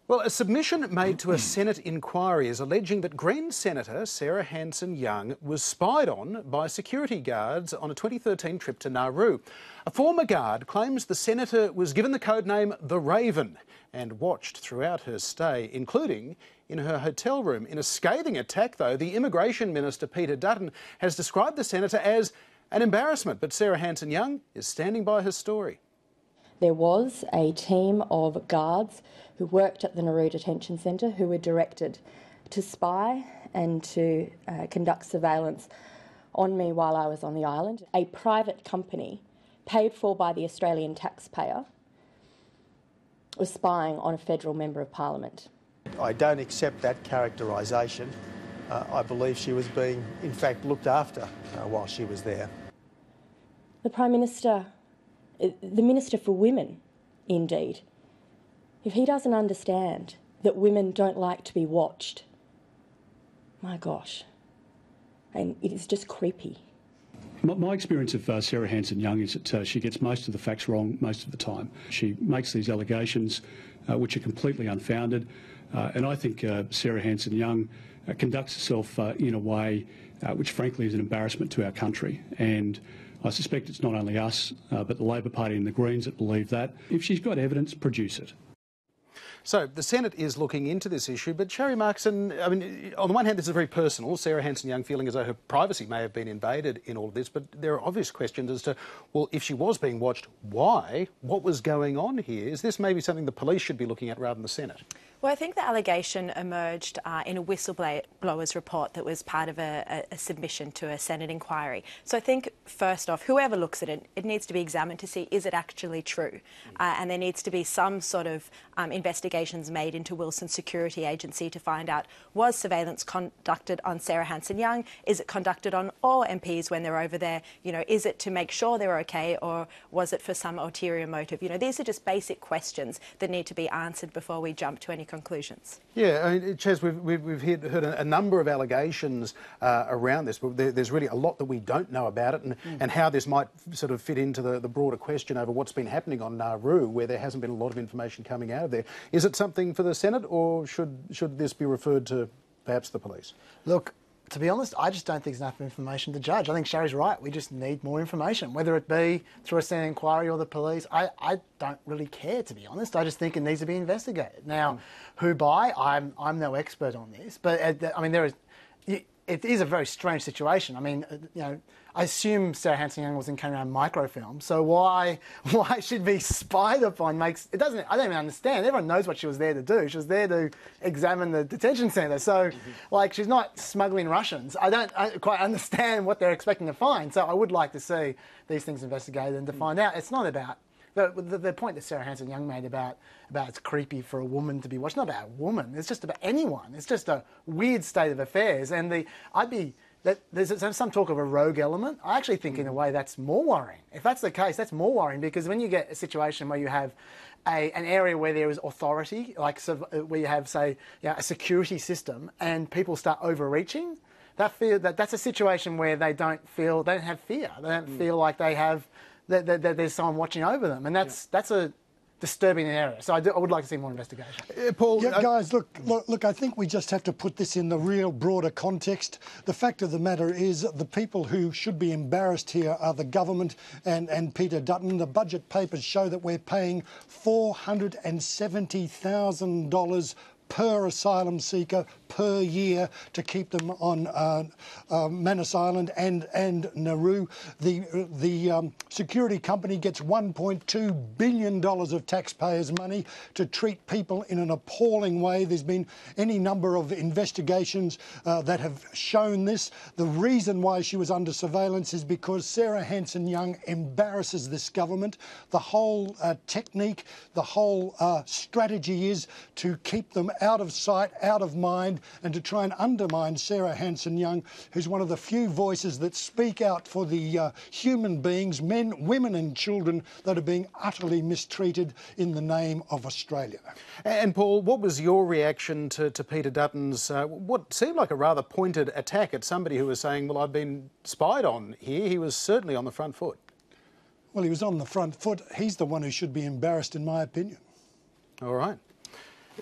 Well, a submission made to a Senate inquiry is alleging that Green Senator Sarah Hanson-Young was spied on by security guards on a 2013 trip to Nauru. A former guard claims the senator was given the code name The Raven and watched throughout her stay, including in her hotel room. In a scathing attack, though, the Immigration Minister Peter Dutton has described the senator as an embarrassment, but Sarah Hanson-Young is standing by her story. There was a team of guards who worked at the Nauru Detention Centre who were directed to spy and to conduct surveillance on me while I was on the island. A private company, paid for by the Australian taxpayer, was spying on a federal member of parliament. I don't accept that characterisation. I believe she was being, in fact, looked after while she was there. The Prime Minister, the Minister for Women, indeed, if he doesn't understand that women don't like to be watched, my gosh, and it is just creepy. My experience of Sarah Hanson-Young is that she gets most of the facts wrong most of the time. She makes these allegations which are completely unfounded, and I think Sarah Hanson-Young conducts herself in a way which frankly is an embarrassment to our country. And I suspect it's not only us, but the Labor Party and the Greens that believe that. If she's got evidence, produce it. So the Senate is looking into this issue, but Sherry Markson, I mean, on the one hand, this is very personal. Sarah Hanson-Young feeling as though her privacy may have been invaded in all of this, but there are obvious questions as to, well, if she was being watched, why? What was going on here? Is this maybe something the police should be looking at rather than the Senate? Well, I think the allegation emerged in a whistleblower's report that was part of a submission to a Senate inquiry. So I think, first off, whoever looks at it, it needs to be examined to see, is it actually true? And there needs to be some sort of investigations made into Wilson's security agency to find out, was surveillance conducted on Sarah Hanson-Young? Is it conducted on all MPs when they're over there? You know, is it to make sure they're okay, or was it for some ulterior motive? You know, these are just basic questions that need to be answered before we jump to any conclusions. Yeah, I mean, Ches, we've heard a number of allegations around this, but there's really a lot that we don't know about it, and how this might sort of fit into the broader question over what's been happening on Nauru, where there hasn't been a lot of information coming out of there. Is it something for the Senate, or should this be referred to perhaps the police? Look, to be honest, I just don't think there's enough information to judge. I think Sherry's right. We just need more information, whether it be through a Senate inquiry or the police. I don't really care, to be honest. I just think it needs to be investigated. Now, who by? I'm no expert on this, but I mean, it is a very strange situation. I mean, you know, I assume Sarah Hanson-Young wasn't carrying around microfilm, so why she'd be spied upon I don't even understand. Everyone knows what she was there to do. She was there to examine the detention centre. So, like, she's not smuggling Russians. I don't quite understand what they're expecting to find. So I would like to see these things investigated and to find out. It's not about the point that Sarah Hanson-Young made about it's creepy for a woman to be watched. It's not about a woman. It's just about anyone. It's just a weird state of affairs. And there's some talk of a rogue element. I actually think in a way that's more worrying. If that's the case, that's more worrying, because when you get a situation where you have an area where there is authority, like where you have, say, a security system, and people start overreaching, that's a situation where they don't have fear. They don't feel like they have that there's someone watching over them, and that's a disturbing area. So I would like to see more investigation. Paul, yeah, guys, look. I think we just have to put this in the real broader context. The fact of the matter is, the people who should be embarrassed here are the government and Peter Dutton. The budget papers show that we're paying $470,000 per asylum seeker per year to keep them on Manus Island and Nauru. The security company gets $1.2 billion of taxpayers' money to treat people in an appalling way. There's been any number of investigations that have shown this. The reason why she was under surveillance is because Sarah Hanson-Young embarrasses this government. The whole technique, the whole strategy is to keep them out of sight, out of mind, and to try and undermine Sarah Hanson-Young, who's one of the few voices that speak out for the human beings, men, women and children that are being utterly mistreated in the name of Australia. And Paul, what was your reaction to Peter Dutton's what seemed like a rather pointed attack at somebody who was saying, well, I've been spied on here? He was certainly on the front foot. Well, he was on the front foot. He's the one who should be embarrassed, in my opinion. All right.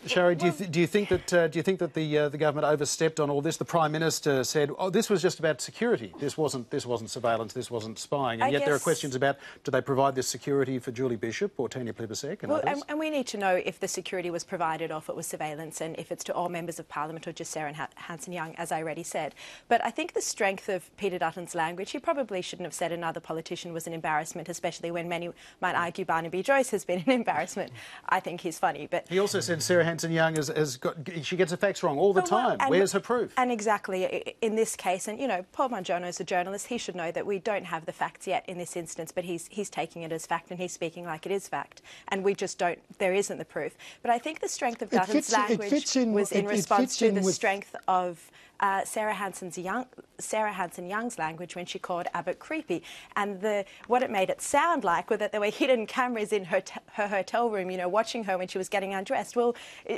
Shari, do you think that the government overstepped on all this? The Prime Minister said, "Oh, this was just about security. This wasn't surveillance. This wasn't spying." And yet there are questions about, do they provide this security for Julie Bishop or Tanya Plibersek and others? And we need to know if the security was provided or if it was surveillance, and if it's to all members of Parliament or just Sarah and Hanson-Young, as I already said. But I think the strength of Peter Dutton's language, he probably shouldn't have said another politician was an embarrassment, especially when many might argue Barnaby Joyce has been an embarrassment. I think he's funny, but he also said Sarah Hanson-Young she gets the facts wrong all the time. Where's her proof? And exactly in this case, and you know, Paul Bongiorno is a journalist. He should know that we don't have the facts yet in this instance, but he's taking it as fact and he's speaking like it is fact, and we just don't. There isn't the proof. But I think the strength of Dutton's language was in response to the strength of Sarah Hanson-Young's language when she called Abbott creepy, and what it made it sound like was that there were hidden cameras in her hotel room, you know, watching her when she was getting undressed. Well,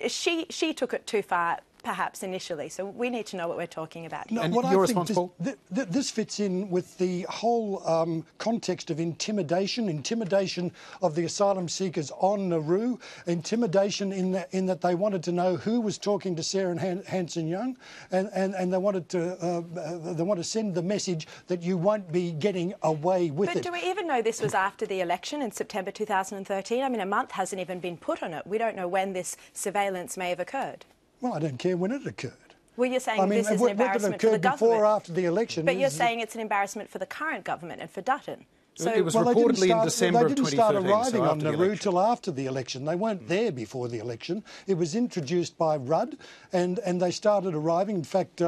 she took it too far, perhaps initially. So we need to know what we're talking about. No, and what you're I think responsible. This fits in with the whole context of intimidation of the asylum seekers on Nauru, intimidation in that they wanted to know who was talking to Sarah Hanson-Young, and they wanted to send the message that you won't be getting away with it. But do we even know this was after the election in September 2013? I mean, a month hasn't even been put on it. We don't know when this surveillance may have occurred. Well, I don't care when it occurred. Well, you're saying this is an embarrassment for the government. Before or after the election. But you're saying it's an embarrassment for the current government and for Dutton. So it was reportedly in December of 2013. They didn't start arriving on Nauru till after the election. They weren't there before the election. It was introduced by Rudd, and they started arriving. In fact,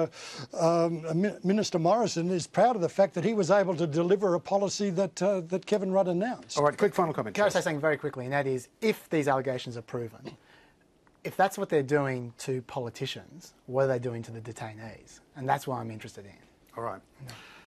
Minister Morrison is proud of the fact that he was able to deliver a policy that Kevin Rudd announced. All right, quick final comment. Can I say something very quickly, and that is, if these allegations are proven, if that's what they're doing to politicians, what are they doing to the detainees? And that's what I'm interested in. All right.